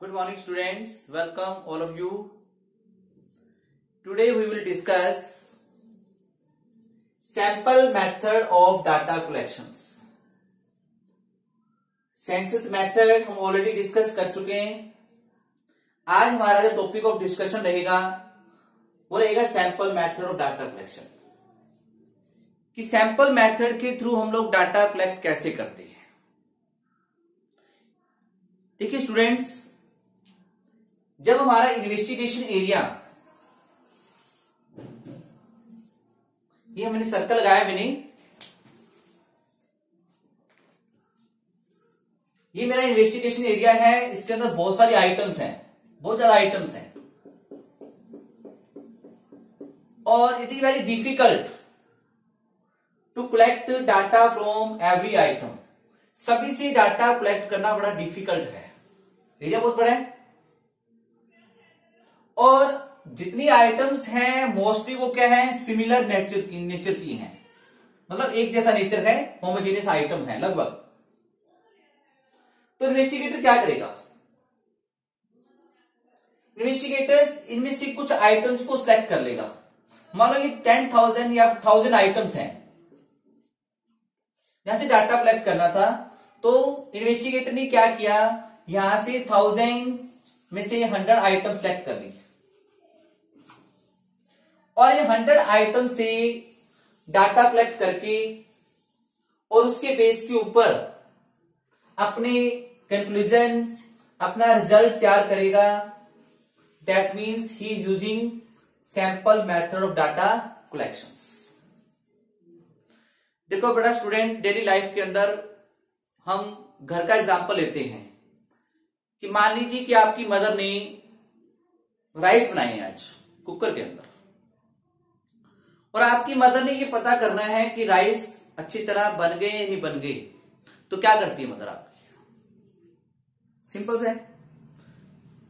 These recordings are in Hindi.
Good morning students, welcome all of you. Today we will discuss sample method of data collections. Census method हम ऑलरेडी डिस्कस कर चुके हैं. आज हमारा जो टॉपिक ऑफ डिस्कशन रहेगा वो रहेगा sample method of data collection. कि सैंपल मेथड के थ्रू हम लोग डाटा कलेक्ट कैसे करते हैं. देखिए स्टूडेंट्स, जब हमारा इन्वेस्टिगेशन एरिया, ये मैंने सर्कल लगाया मैंने, ये मेरा इन्वेस्टिगेशन एरिया है. इसके अंदर बहुत सारी आइटम्स हैं, बहुत ज्यादा आइटम्स हैं और it is very difficult to collect data from every item. सभी से डाटा कलेक्ट करना बड़ा डिफिकल्ट है. एरिया बहुत बड़ा है और जितनी आइटम्स हैं मोस्टली वो क्या है, सिमिलर नेचर की हैं. मतलब एक जैसा नेचर है, होमोजेनियस आइटम है लगभग. तो इन्वेस्टिगेटर क्या करेगा, इन्वेस्टिगेटर्स इनमें से कुछ आइटम्स को सिलेक्ट कर लेगा. मान लो ये 10,000 या 1000 आइटम्स हैं, यहां से डाटा कलेक्ट करना था. तो इन्वेस्टिगेटर ने क्या किया, यहां से 1000 में से 100 आइटम सिलेक्ट कर ली और ये 100 आइटम से डाटा कलेक्ट करके और उसके बेस के ऊपर अपने कंक्लूजन, अपना रिजल्ट तैयार करेगा. That means he is using sample method of data collections. देखो बेटा स्टूडेंट, डेली लाइफ के अंदर हम घर का एग्जांपल लेते हैं कि मान लीजिए कि आपकी मदर ने राइस बनाए हैं आज कुकर के अंदर और आपकी मदर ने ये पता करना है कि राइस अच्छी तरह बन गए या नहीं बन गए. तो क्या करती है मदर आपकी, सिंपल से है.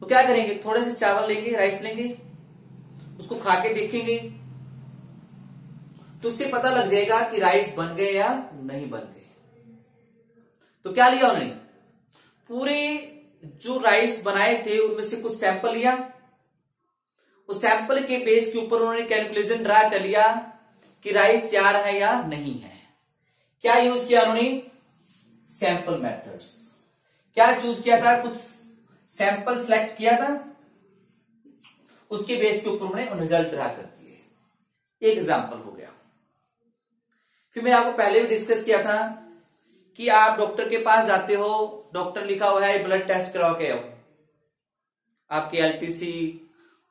तो क्या करेंगे, थोड़े से चावल लेंगे, राइस लेंगे, उसको खा के देखेंगे तो उससे पता लग जाएगा कि राइस बन गए या नहीं बन गए. तो क्या लिया उन्होंने, पूरे जो राइस बनाए थे उनमें से कुछ सैंपल लिया. उस सैंपल के बेस के ऊपर उन्होंने कैलकुलेशन ड्रा कर लिया कि राइस तैयार है या नहीं है. क्या यूज किया उन्होंने, सैंपल मेथड्स. क्या चूज किया था, कुछ सैंपल सिलेक्ट किया था, उसके बेस के ऊपर उन्होंने रिजल्ट ड्रा कर दिए. एक एग्जांपल हो गया. फिर मैंने आपको पहले भी डिस्कस किया था कि आप डॉक्टर के पास जाते हो, डॉक्टर लिखा हुआ है ब्लड टेस्ट करवा के आओ, आपके एलटीसी,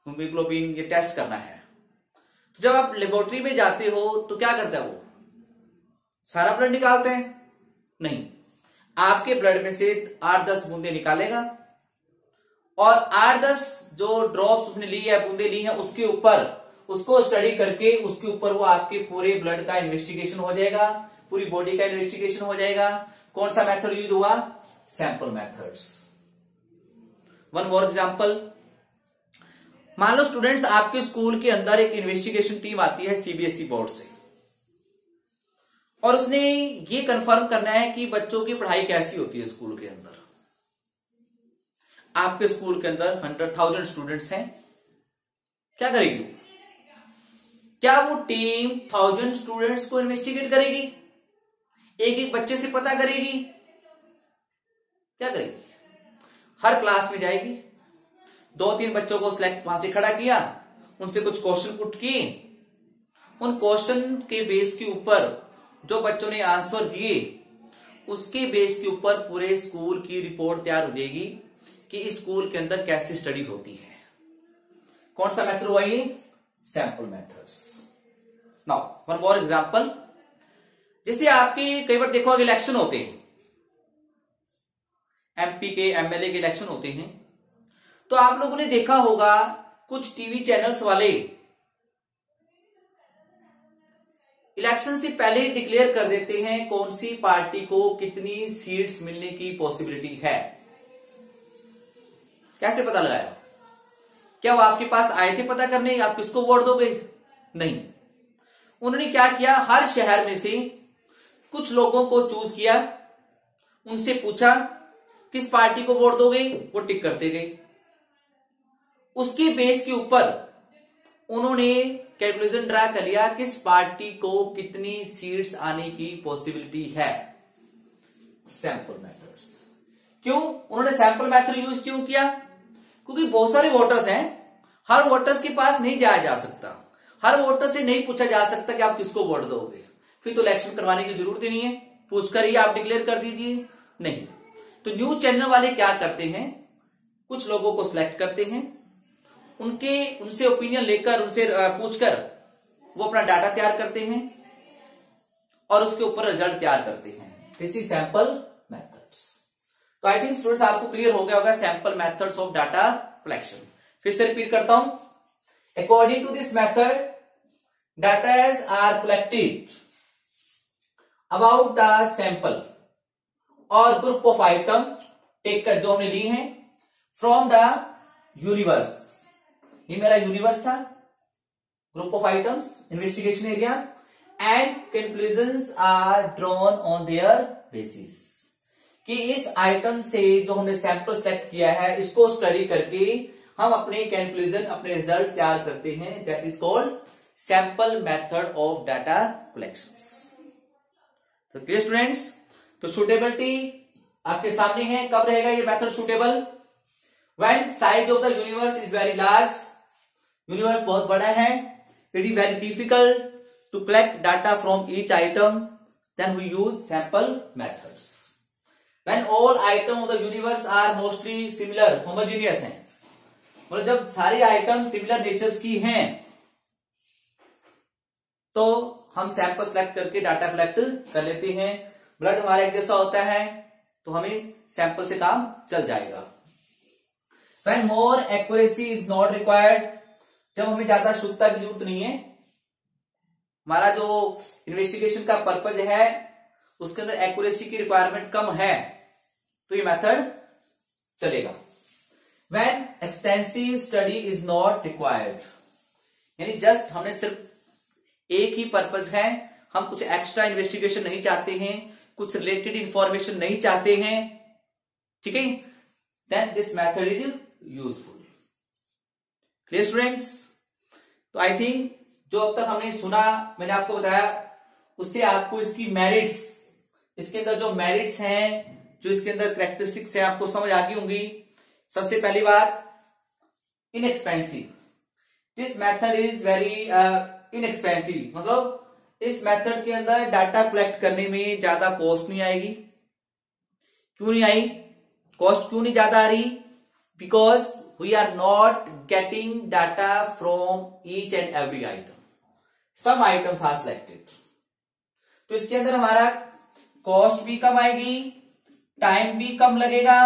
हीमोग्लोबिन, ये टेस्ट करना है. तो जब आप लेबोरेटरी में जाते हो तो क्या करता है, वो सारा ब्लड निकालते हैं? नहीं, आपके ब्लड में से 8-10 बूंदे निकालेगा और 8-10 जो ड्रॉप्स उसने ली है, बूंदे ली है, उसके ऊपर उसको स्टडी करके उसके ऊपर वो आपके पूरे ब्लड का इन्वेस्टिगेशन हो जाएगा, पूरी बॉडी का इन्वेस्टिगेशन हो जाएगा. कौन सा मेथड यूज हुआ, sample methods. One more example, मान लो स्टूडेंट्स आपके स्कूल के अंदर एक इन्वेस्टिगेशन टीम आती है सीबीएसई बोर्ड से और उसने ये कंफर्म करना है कि बच्चों की पढ़ाई कैसी होती है स्कूल के अंदर. आपके स्कूल के अंदर 100,000 स्टूडेंट्स हैं. क्या करेगी, क्या वो टीम 1000 स्टूडेंट्स को इन्वेस्टिगेट करेगी, एक एक बच्चे से पता करेगी? क्या करेगी, हर क्लास में जाएगी, 2-3 बच्चों को सिलेक्ट वहां से खड़ा किया, उनसे कुछ क्वेश्चन पुट किए, उन क्वेश्चन के बेस के ऊपर जो बच्चों ने आंसर दिए उसके बेस के ऊपर पूरे स्कूल की रिपोर्ट तैयार हो जाएगी कि इस स्कूल के अंदर कैसी स्टडी होती है. कौन सा मेथड हुआ ये, sample methods. Now one more example, जैसे आपके कई बार देखो इलेक्शन होते हैं, एमपी के, एमएलए के इलेक्शन होते हैं, तो आप लोगों ने देखा होगा कुछ टीवी चैनल्स वाले इलेक्शन से पहले ही डिक्लेयर कर देते हैं कौन सी पार्टी को कितनी सीट्स मिलने की पॉसिबिलिटी है. कैसे पता लगाया, क्या वो आपके पास आए थे पता करने, आप किसको वोट दोगे? नहीं, उन्होंने क्या किया, हर शहर में से कुछ लोगों को चूज किया, उनसे पूछा किस पार्टी को वोट दोगे, वो टिक करते गए। उसके बेस के ऊपर उन्होंने कैलकुलेशन ड्रा कर लिया किस पार्टी को कितनी सीट्स आने की पॉसिबिलिटी है। Sample methods. क्यों उन्होंने सैंपल मेथड यूज क्यों किया? क्योंकि बहुत सारे वोटर्स हैं, हर वोटर्स के पास नहीं जाया जा सकता, हर वोटर से नहीं पूछा जा सकता कि आप किसको वोट दोगे, फिर तो इलेक्शन करवाने की जरूरत ही नहीं है, पूछकर ही आप डिक्लेयर कर दीजिए। नहीं, तो न्यूज चैनल वाले क्या करते हैं, कुछ लोगों को सिलेक्ट करते हैं, उनसे ओपिनियन लेकर, उनसे पूछकर वो अपना डाटा तैयार करते हैं और उसके ऊपर रिजल्ट तैयार करते हैं। This is sample methods. तो आई थिंक स्टूडेंट्स आपको क्लियर हो गया होगा sample methods of data collection. फिर से रिपीट करता हूं। According to this method data are collected about the sample और ग्रुप ऑफ आइटम टेक कर, जो हमने ली हैं फ्रॉम द यूनिवर्स। ये मेरा यूनिवर्स था, group of items, investigation area, and conclusions are drawn on their basis. कि इस आइटम से जो हमने सैंपल सेलेक्ट किया है, इसको स्टडी करके हम अपने कंक्लूजन, अपने रिजल्ट तैयार करते हैं। That is called sample method of data collections. तो क्लियर स्टूडेंट्स? तो सूटेबिलिटी आपके सामने है। कब रहेगा ये method suitable? When size of the universe is very large, universe बहुत बड़ा है, it is very difficult to collect data from each item, then we use sample methods. When all item of the universe are mostly similar, homogeneous हैं, मतलब जब सारी आइटम सिमिलर नेचर्स की हैं तो हम सैंपल सेलेक्ट करके डाटा कलेक्ट कर लेते हैं। ब्लड हमारा एक जैसा होता है तो हमें सैंपल से काम चल जाएगा। When more accuracy is not required, जब हमें ज्यादा शुद्धता की जरूरत नहीं है, हमारा जो इन्वेस्टिगेशन का पर्पज है उसके अंदर एक्यूरेसी की रिक्वायरमेंट कम है, तो ये मेथड चलेगा। When extensive study is not required, यानी जस्ट हमने सिर्फ एक ही पर्पज है, हम कुछ एक्स्ट्रा इन्वेस्टिगेशन नहीं चाहते हैं, कुछ रिलेटेड इंफॉर्मेशन नहीं चाहते हैं, ठीक है, then this method is useful. Clear students? तो आई थिंक जो अब तक हमने सुना, मैंने आपको बताया, उससे आपको इसकी मेरिट्स, इसके अंदर जो मेरिट्स हैं, जो इसके अंदर कैरेक्टरिस्टिक्स हैं, आपको समझ आ गई होंगी। सबसे पहली बात, inexpensive. This method is very inexpensive, मतलब इस मेथड के अंदर डाटा कलेक्ट करने में ज्यादा कॉस्ट नहीं आएगी। क्यों नहीं आई? कॉस्ट क्यों नहीं ज्यादा आ रही? Because we are not getting data from each and every item, some items are selected. तो इसके अंदर हमारा कॉस्ट भी कम आएगी, टाइम भी कम लगेगा,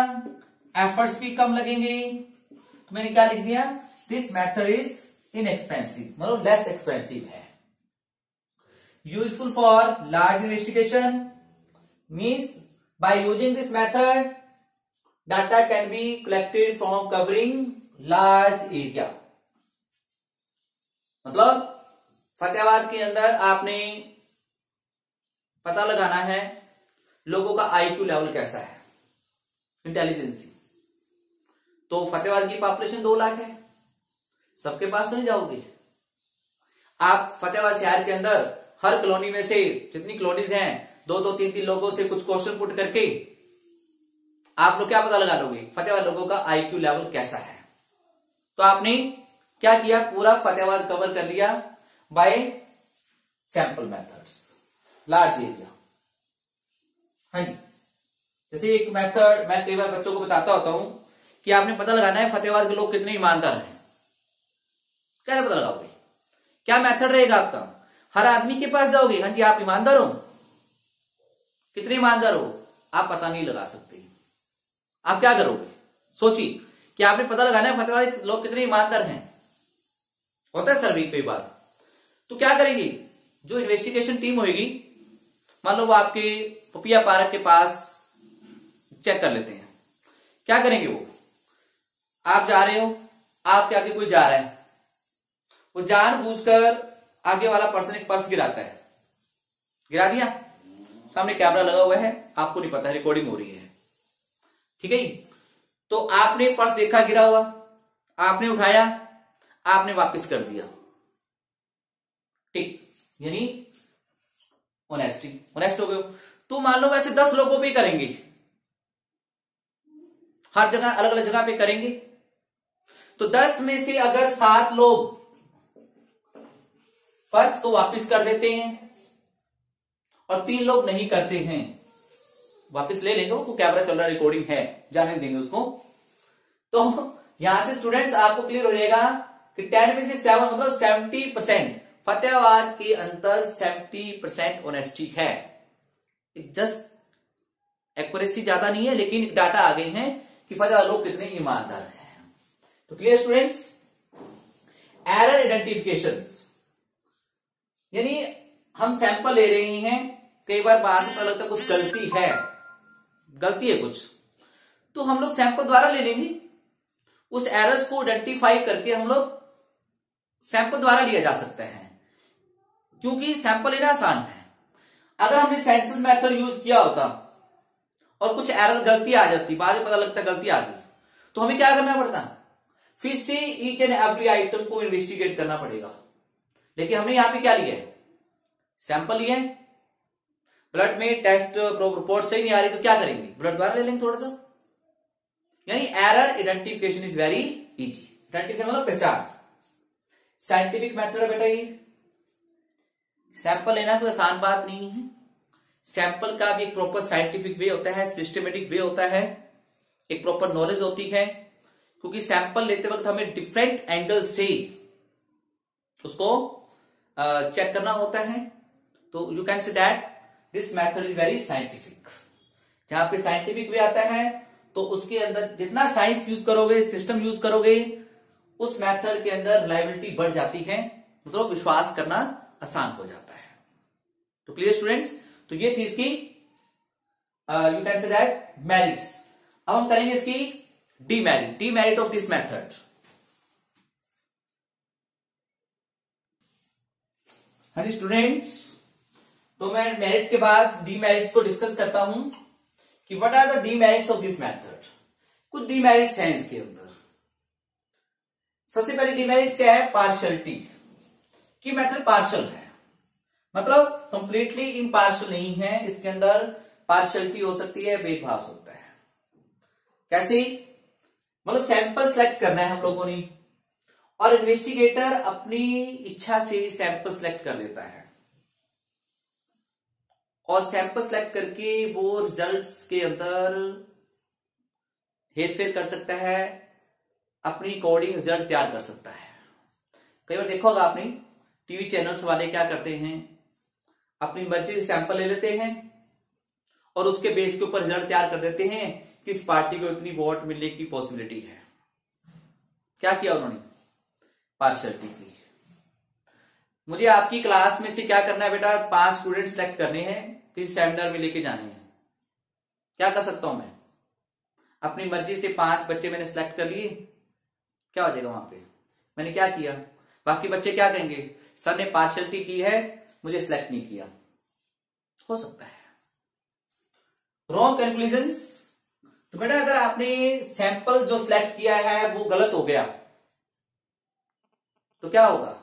एफर्ट्स भी कम लगेंगे। तो मैंने क्या लिख दिया? दिस मेथड इज इनएक्सपेंसिव, मतलब लेस एक्सपेंसिव है। Useful for large investigation means by using this method data can be collected from covering large area। मतलब फतेहाबाद के अंदर आपने पता लगाना है लोगों का आईक्यू लेवल कैसा है, इंटेलिजेंसी। तो फतेहाबाद की पॉपुलेशन 2 लाख है, सबके पास तो नहीं जाओगे आप। फतेहाबाद शहर के अंदर हर कॉलोनी में से जितनी कॉलोनीज हैं, 2-2, 3-3 लोगों से कुछ क्वेश्चन पुट करके आप लोग क्या पता लगा लोगे फतेहाबाद लोगों का आईक्यू लेवल कैसा है। तो आपने क्या किया? पूरा फतेहाबाद कवर कर लिया bye sample methods, large area. हाँ जी, जैसे एक मेथड मैं कई बार बच्चों को बताता होता हूं कि आपने पता लगाना है फतेहाबाद के लोग कितने ईमानदार हैं। कैसे पता लगाओगे? क्या मेथड रहेगा आपका? हर आदमी के पास जाओगे, हाँ जी आप ईमानदार हो, कितने ईमानदार हो, आप पता नहीं लगा सकते। आप क्या करोगे? सोचिए कि आपने पता लगाना है फतेहाबाद के लोग कितने ईमानदार हैं। होता है सर्वे कई बार। तो क्या करेगी जो इन्वेस्टिगेशन टीम होगी, मान लो वो आपके पपिया पार्क के पास चेक कर लेते हैं। क्या करेंगे वो? आप जा रहे हो, आपके आगे कोई जा रहा है, वो जानबूझकर आगे वाला पर्सन एक पर्स गिराता है, गिरा दिया, सामने कैमरा लगा हुआ है, आपको नहीं पता, रिकॉर्डिंग हो रही है। ठीक है। तो आपने पर्स देखा गिरा हुआ, आपने उठाया, आपने वापस कर दिया, ठीक, यानी ऑनेस्ट हो गए। तो मान लो वैसे 10 लोगों पे करेंगे, हर जगह अलग अलग जगह पे करेंगे, तो 10 में से अगर 7 लोग पर्स को वापस कर देते हैं और 3 लोग नहीं करते हैं, वापस ले लेंगे, वो कैमरा चल रहा, रिकॉर्डिंग है, जाने देंगे उसको। तो यहां से स्टूडेंट्स आपको क्लियर हो जाएगा कि 10 में से 7 मतलब 70%, फतेहाबाद के अंदर 70% ऑनेस्टी है। जस्ट एक्यूरेसी ज्यादा नहीं है, लेकिन डाटा आ गए हैं कि फतेहाबाद लोग कितने ईमानदार हैं। तो क्लियर स्टूडेंट्स। एरर आइडेंटिफिकेशंस, यानी हम सैंपल ले रहे हैं, कई बार बाद में पता लगता है कुछ गलती है कुछ, तो हम लोग सैंपल द्वारा ले लेंगे, उस एरर्स को आइडेंटिफाई करके हम लोग सैंपल द्वारा लिया जा सकता है, क्योंकि सैंपल लेना आसान है। अगर हमने सेंसस मेथड यूज किया होता और कुछ एरर गलती आ जाती, बाद में पता लगता गलती आ गई, तो हमें क्या करना पड़ता, फिर से ईच एंड एवरी आइटम को इन्वेस्टिगेट करना पड़ेगा। लेकिन हमने यहां पे क्या लिया है, सैंपल लिए, ब्लड में टेस्ट रिपोर्ट सही नहीं आ रही तो क्या करेंगे, ब्लड द्वारा ले लेंगे थोड़ा सा, यानी error identification is very easy. Identification मतलब पहचान, साइंटिफिक मेथड है बेटा ये। सैंपल लेना कोई आसान बात नहीं है, सैंपल का भी एक प्रॉपर साइंटिफिक वे होता है, सिस्टमेटिक वे होता है, एक प्रॉपर नॉलेज होती है, क्योंकि सैंपल लेते वक्त हमें डिफरेंट एंगल से उसको चेक करना होता है। तो you can say that this method is very scientific. जहां पे साइंटिफिक वे आता है तो उसके अंदर जितना साइंस यूज करोगे, सिस्टम यूज करोगे, उस मेथड के अंदर रिलायबिलिटी बढ़ जाती है, मतलब विश्वास करना आसान हो जाता है। तो क्लियर स्टूडेंट्स। तो ये थी इसकी you can say that merits. अब हम करेंगे इसकी डीमेरिट ऑफ दिस मेथड। हाँ जी स्टूडेंट्स, तो मैं मेरिट्स के बाद डीमेरिट्स को डिस्कस करता हूं कि what are the demerits of this method. कुछ डीमेरिट्स हैं इसके अंदर। सबसे पहले डीमेरिट्स क्या है, पार्शियलिटी, कि मेथड पार्शियल है, मतलब कंप्लीटली इम्पार्शियल नहीं है, इसके अंदर पार्शियलिटी हो सकती है, भेदभाव हो सकता है। कैसे, मतलब सैंपल सेलेक्ट करना है हम लोगों ने और इन्वेस्टिगेटर अपनी इच्छा से सैंपल सेलेक्ट कर लेता है और सैंपल सेलेक्ट करके वो रिजल्ट्स के अंदर हेरफेर कर सकता है, अपनी अकॉर्डिंग रिजल्ट तैयार कर सकता है। कई बार देखा होगा आपने, टीवी चैनल्स वाले क्या करते हैं, अपनी मर्जी से सैंपल ले लेते हैं और उसके बेस के ऊपर रिजल्ट तैयार कर देते हैं कि इस पार्टी को इतनी वोट मिलने की पॉसिबिलिटी है। क्या किया उन्होंने, पार्शियलिटी की। मुझे आपकी क्लास में से क्या करना है बेटा, 5 स्टूडेंट सेलेक्ट करने हैं, किसी सेमिनार में लेके जाने हैं। क्या कर सकता हूं मैं, अपनी मर्जी से 5 बच्चे मैंने सिलेक्ट कर लिए, क्या हो जाएगा वहां पे, मैंने क्या किया, बाकी बच्चे क्या कहेंगे, सर ने पार्शियलिटी की है, मुझे सिलेक्ट नहीं किया, हो सकता है। रॉन्ग कंक्लूजन्स, तो बेटा अगर आपने सैंपल जो सिलेक्ट किया है वो गलत हो गया तो क्या होगा,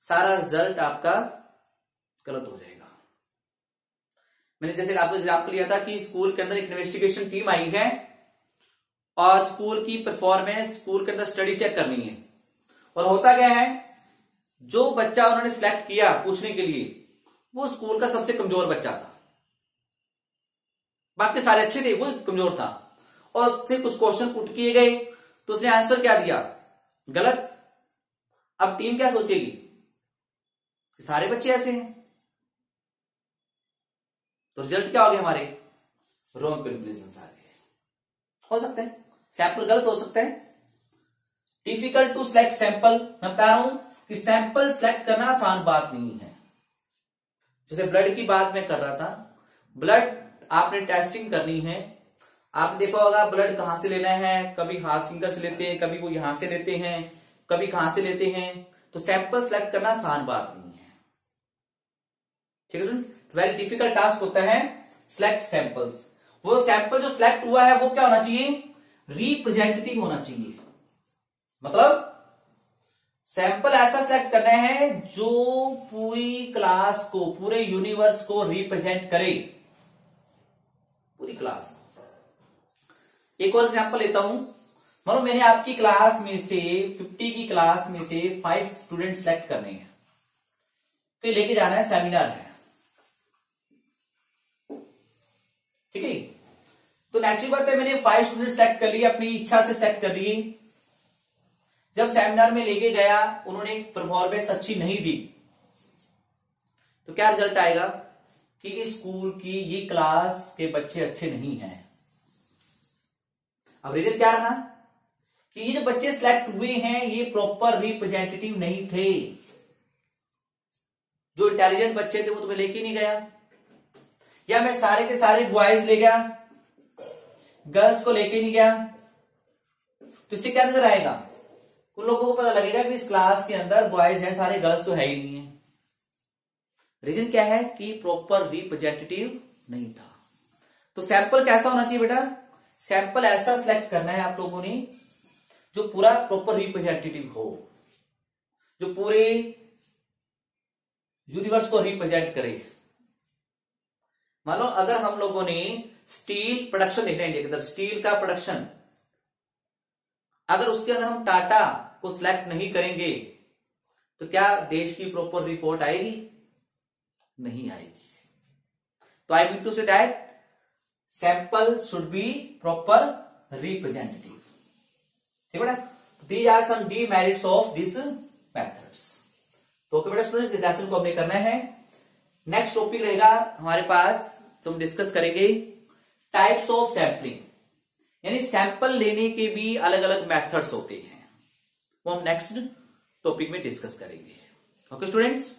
सारा रिजल्ट आपका गलत हो जाएगा। मैंने जैसे आपको एग्जांपल लिया था कि स्कूल के अंदर एक इन्वेस्टिगेशन टीम आई है और स्कूल की परफॉर्मेंस, स्कूल के अंदर स्टडी चेक करनी है, और होता क्या है, जो बच्चा उन्होंने सिलेक्ट किया पूछने के लिए वो स्कूल का सबसे कमजोर बच्चा था, बाकी सारे अच्छे थे, वो कमजोर था, और उससे कुछ क्वेश्चन पुट किए गए तो उसने आंसर क्या दिया, गलत। अब टीम क्या सोचेगी, सारे बच्चे ऐसे हैं, तो रिजल्ट क्या हो गया हमारे, रॉन्ग कंक्लूजन आ गए। हो सकता है सैंपल गलत हो सकता है। डिफिकल्ट टू सिलेक्ट सैंपल, मैं बता रहा हूं कि सैंपल सिलेक्ट करना आसान बात नहीं है। जैसे ब्लड की बात मैं कर रहा था, ब्लड आपने टेस्टिंग करनी है, आपने देखा होगा ब्लड कहां से लेना है, कभी हाथ फिंगर से लेते हैं, कभी वो यहां से लेते हैं, कभी कहां से लेते हैं, तो सैंपल सिलेक्ट करना आसान बात नहीं है, ठीक है। वेरी डिफिकल्ट टास्क होता है सिलेक्ट सैंपल्स। वो सैंपल जो सिलेक्ट हुआ है वो क्या होना चाहिए, रिप्रेजेंटेटिव होना चाहिए। मतलब सैंपल ऐसा सिलेक्ट करना है जो पूरी क्लास को, पूरे यूनिवर्स को रिप्रेजेंट करे, पूरी क्लास को। एक और एग्जांपल लेता हूं, मानो मैंने आपकी क्लास में से 50 की क्लास में से 5 स्टूडेंट सिलेक्ट करने हैं, तो लेके जाना है, सेमिनार है, ठीक है। तो नेचुरल बात है, मैंने 5 स्टूडेंट सिलेक्ट कर लिए, अपनी इच्छा से सिलेक्ट कर लिए। जब सेमिनार में लेके गया, उन्होंने परफॉर्मेंस अच्छी नहीं दी, तो क्या रिजल्ट आएगा कि इस स्कूल की ये क्लास के बच्चे अच्छे नहीं हैं। अब रीजन क्या रहा कि ये जो बच्चे सिलेक्ट हुए हैं ये प्रॉपर रिप्रेजेंटेटिव नहीं थे। जो इंटेलिजेंट बच्चे थे वो तो मैं लेके नहीं गया, या मैं सारे के सारे बॉयज ले गया, गर्ल्स को लेके नहीं गया, तो इससे क्या नजर आएगा, उन लोगों को पता लगेगा कि इस क्लास के अंदर बॉयज हैं सारे, गर्ल्स तो है ही नहीं है। रीजन क्या है कि प्रॉपर रिप्रेजेंटेटिव नहीं था। तो सैंपल कैसा होना चाहिए बेटा, सैंपल ऐसा सिलेक्ट करना है आप लोगों ने जो पूरा प्रॉपर रिप्रेजेंटेटिव हो, जो पूरे यूनिवर्स को रिप्रेजेंट करे। मान लो अगर हम लोगों ने स्टील प्रोडक्शन देखना है इंडिया के अंदर, स्टील का प्रोडक्शन, अगर उसके अंदर हम टाटा को सिलेक्ट नहीं करेंगे तो क्या देश की प्रॉपर रिपोर्ट आएगी, नहीं आएगी। तो I mean to say that sample should be proper representative, ठीक है बेटा। These are some demerits of this methods. तो ओके बेटा स्टूडेंट्स, इस लेसन को हमने करना है। नेक्स्ट टॉपिक रहेगा हमारे पास, तो हम डिस्कस करेंगे टाइप्स ऑफ सैंपलिंग, यानी सैंपल लेने के भी अलग अलग मेथड्स होते हैं, वो हम नेक्स्ट टॉपिक में डिस्कस करेंगे। Okay students.